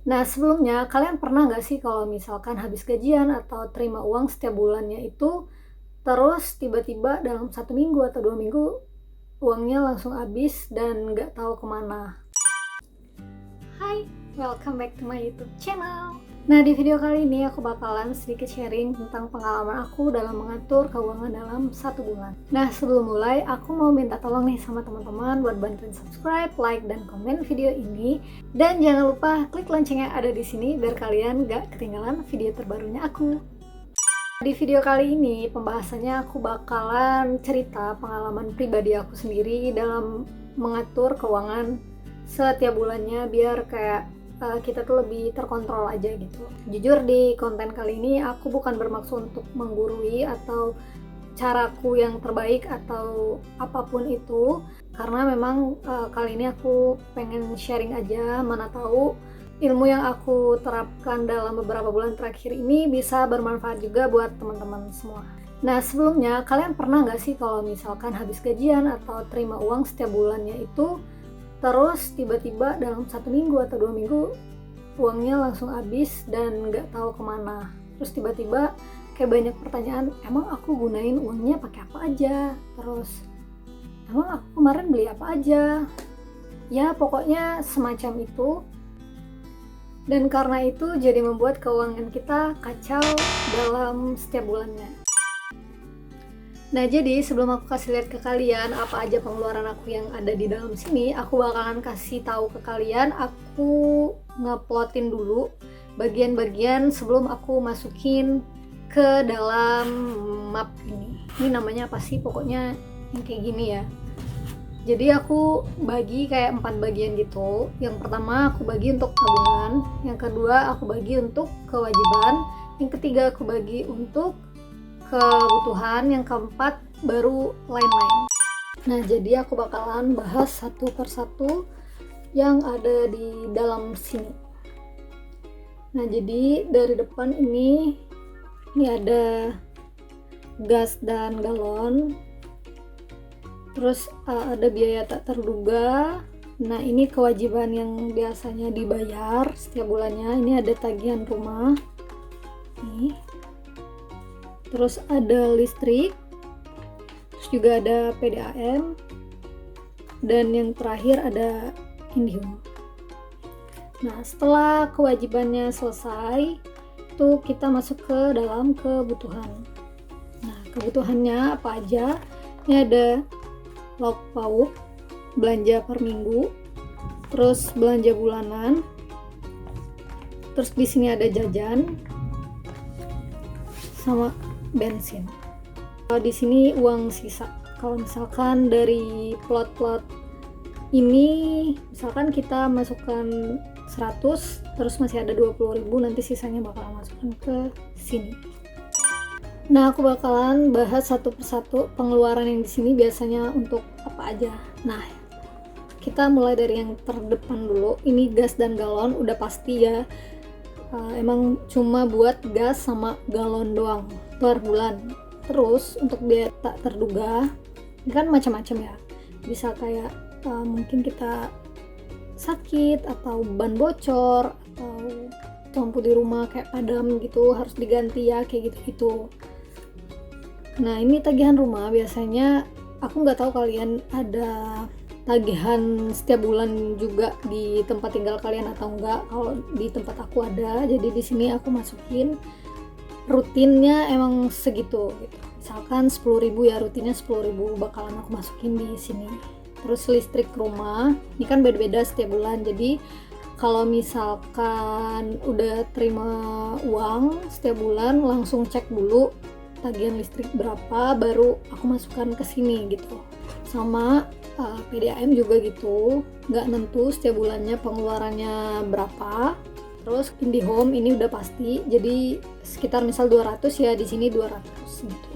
Nah, sebelumnya kalian pernah nggak sih kalau misalkan habis gajian atau terima uang setiap bulannya itu, terus tiba-tiba dalam 1 minggu atau 2 minggu uangnya langsung habis dan nggak tahu kemana? Hai, welcome back to my YouTube channel. Nah, di video kali ini aku bakalan sedikit sharing tentang pengalaman aku dalam mengatur keuangan dalam 1 bulan. Nah, sebelum mulai, aku mau minta tolong nih sama teman-teman buat bantuin subscribe, like, dan komen video ini. Dan jangan lupa klik loncengnya ada di sini biar kalian gak ketinggalan video terbarunya aku. Di video kali ini, pembahasannya aku bakalan cerita pengalaman pribadi aku sendiri dalam mengatur keuangan setiap bulannya biar kayak kita tuh lebih terkontrol aja gitu. Jujur di konten kali ini aku bukan bermaksud untuk menggurui atau caraku yang terbaik atau apapun itu, karena memang kali ini aku pengen sharing aja, mana tahu ilmu yang aku terapkan dalam beberapa bulan terakhir ini bisa bermanfaat juga buat teman-teman semua. Nah, sebelumnya kalian pernah nggak sih kalau misalkan habis gajian atau terima uang setiap bulannya itu, terus tiba-tiba dalam 1 minggu atau 2 minggu uangnya langsung habis dan nggak tahu kemana? Terus tiba-tiba kayak banyak pertanyaan, emang aku gunain uangnya pakai apa aja? Terus emang aku kemarin beli apa aja? Ya pokoknya semacam itu. Dan karena itu jadi membuat keuangan kita kacau dalam setiap bulannya. Nah, jadi sebelum aku kasih lihat ke kalian apa aja pengeluaran aku yang ada di dalam sini, aku bakalan kasih tahu ke kalian, aku ngeplotin dulu bagian-bagian sebelum aku masukin ke dalam map ini. Ini namanya apa sih? Pokoknya yang kayak gini ya. Jadi aku bagi kayak 4 bagian gitu. Yang pertama aku bagi untuk tabungan, yang kedua aku bagi untuk kewajiban, yang ketiga aku bagi untuk kebutuhan, yang keempat baru lain-lain. Nah, jadi aku bakalan bahas satu persatu yang ada di dalam sini. Nah, jadi dari depan ini ada gas dan galon. Terus ada biaya tak terduga. Nah, ini kewajiban yang biasanya dibayar setiap bulannya. Ini ada tagihan rumah. Nih. Terus ada listrik, terus juga ada PDAM, dan yang terakhir ada Indihome. Nah, setelah kewajibannya selesai, itu kita masuk ke dalam kebutuhan. Nah, kebutuhannya apa aja? Ini ada lauk pauk, belanja per minggu, terus belanja bulanan, terus di sini ada jajan, sama bensin. Di sini uang sisa. Kalau misalkan dari plot-plot ini, misalkan kita masukkan 100, terus masih ada 20.000, nanti sisanya bakalan masukkan ke sini. Nah, aku bakalan bahas satu persatu pengeluaran yang di sini biasanya untuk apa aja. Nah, kita mulai dari yang terdepan dulu. Ini gas dan galon, udah pasti ya. Emang cuma buat gas sama galon doang per bulan. Terus untuk biaya tak terduga ini kan macam-macam ya, bisa kayak mungkin kita sakit atau ban bocor atau lampu di rumah kayak padam gitu harus diganti ya, kayak gitu-gitu. Nah, ini tagihan rumah. Biasanya aku nggak tahu kalian ada tagihan setiap bulan juga di tempat tinggal kalian atau enggak. Kalau di tempat aku ada, jadi di sini aku masukin rutinnya emang segitu gitu. Misalkan 10.000 ya, rutinnya 10.000 bakalan aku masukin di sini. Terus listrik rumah, ini kan beda-beda setiap bulan. Jadi kalau misalkan udah terima uang setiap bulan, langsung cek dulu tagihan listrik berapa, baru aku masukkan ke sini gitu. Sama PDAM juga gitu, nggak nentu setiap bulannya pengeluarannya berapa. Terus Indihome ini udah pasti, jadi sekitar misal 200 ya, di sini 200 gitu.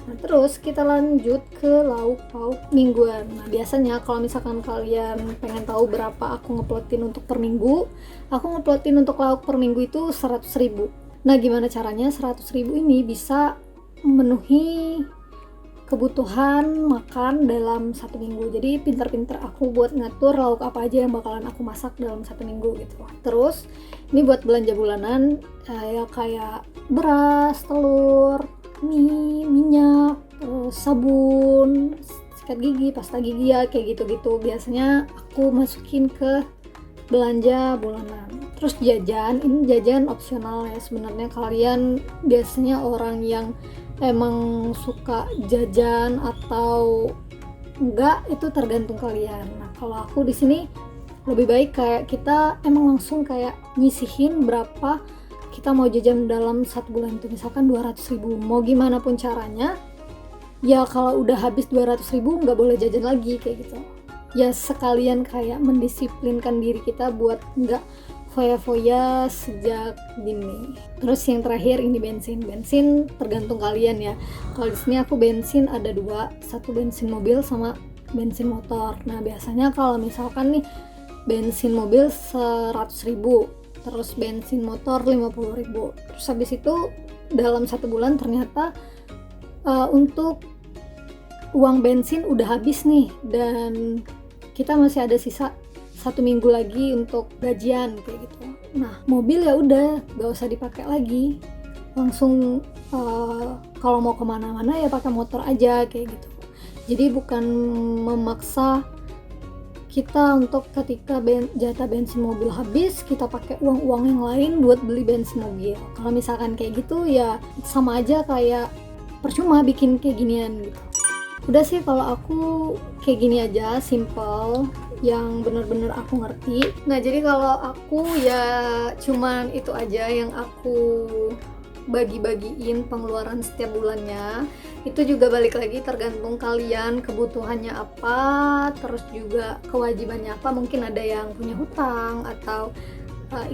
Nah, terus kita lanjut ke lauk pauk mingguan. Nah, biasanya kalau misalkan kalian pengen tahu berapa aku ngeplotin untuk per minggu, aku ngeplotin untuk lauk per minggu itu 100.000. Nah, gimana caranya 100.000 ini bisa memenuhi kebutuhan makan dalam 1 minggu. Jadi pinter-pinter aku buat ngatur lauk apa aja yang bakalan aku masak dalam 1 minggu gitu. Terus Ini buat belanja bulanan, ya kayak beras, telur, mie, minyak, terus sabun, sikat gigi, pasta gigi, ya kayak gitu-gitu. Biasanya aku masukin ke belanja bulanan. Terus jajan, ini jajan opsional ya sebenarnya. Kalian biasanya orang yang emang suka jajan atau enggak, itu tergantung kalian. Nah, kalau aku di sini lebih baik kayak kita emang langsung kayak nyisihin berapa kita mau jajan dalam 1 bulan itu, misalkan 200.000. Mau gimana pun caranya, ya kalau udah habis 200.000 nggak boleh jajan lagi kayak gitu. Ya sekalian kayak mendisiplinkan diri kita buat nggak foya-foya sejak dini. Terus yang terakhir ini bensin tergantung kalian ya. Kalau di sini aku bensin ada 2, satu bensin mobil sama bensin motor. Nah biasanya kalau misalkan nih bensin mobil 100.000, terus bensin motor 50.000. Terus habis itu dalam 1 bulan ternyata untuk uang bensin udah habis nih, dan kita masih ada sisa 1 minggu lagi untuk gajian kayak gitu. Nah mobil ya udah gak usah dipakai lagi, langsung kalau mau kemana-mana ya pakai motor aja kayak gitu. Jadi bukan memaksa kita untuk ketika jatah bensin mobil habis kita pakai uang yang lain buat beli bensin mobil. Kalau misalkan kayak gitu ya sama aja kayak percuma bikin kayak ginian gitu. Udah sih kalau aku kayak gini aja, simple, yang bener-bener aku ngerti. Nah jadi kalau aku ya cuman itu aja yang aku bagi-bagiin pengeluaran setiap bulannya. Itu juga balik lagi tergantung kalian kebutuhannya apa, terus juga kewajibannya apa. Mungkin ada yang punya hutang atau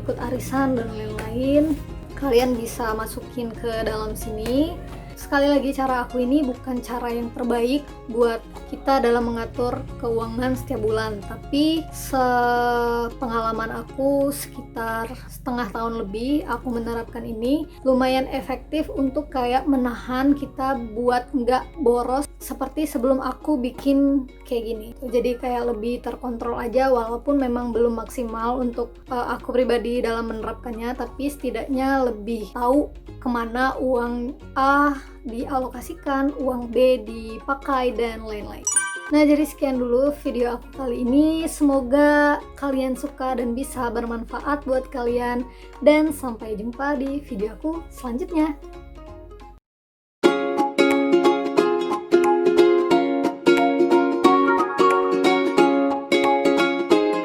ikut arisan dan lain-lain, kalian bisa masukin ke dalam sini. Sekali lagi, cara aku ini bukan cara yang terbaik buat kita dalam mengatur keuangan setiap bulan, tapi sepengalaman aku sekitar setengah tahun lebih aku menerapkan ini, lumayan efektif untuk kayak menahan kita buat nggak boros seperti sebelum aku bikin kayak gini. Jadi kayak lebih terkontrol aja, walaupun memang belum maksimal untuk aku pribadi dalam menerapkannya, tapi setidaknya lebih tahu kemana uang A dialokasikan, uang B dipakai, dan lain-lain. Nah jadi sekian dulu video aku kali ini, semoga kalian suka dan bisa bermanfaat buat kalian, dan sampai jumpa di video aku selanjutnya.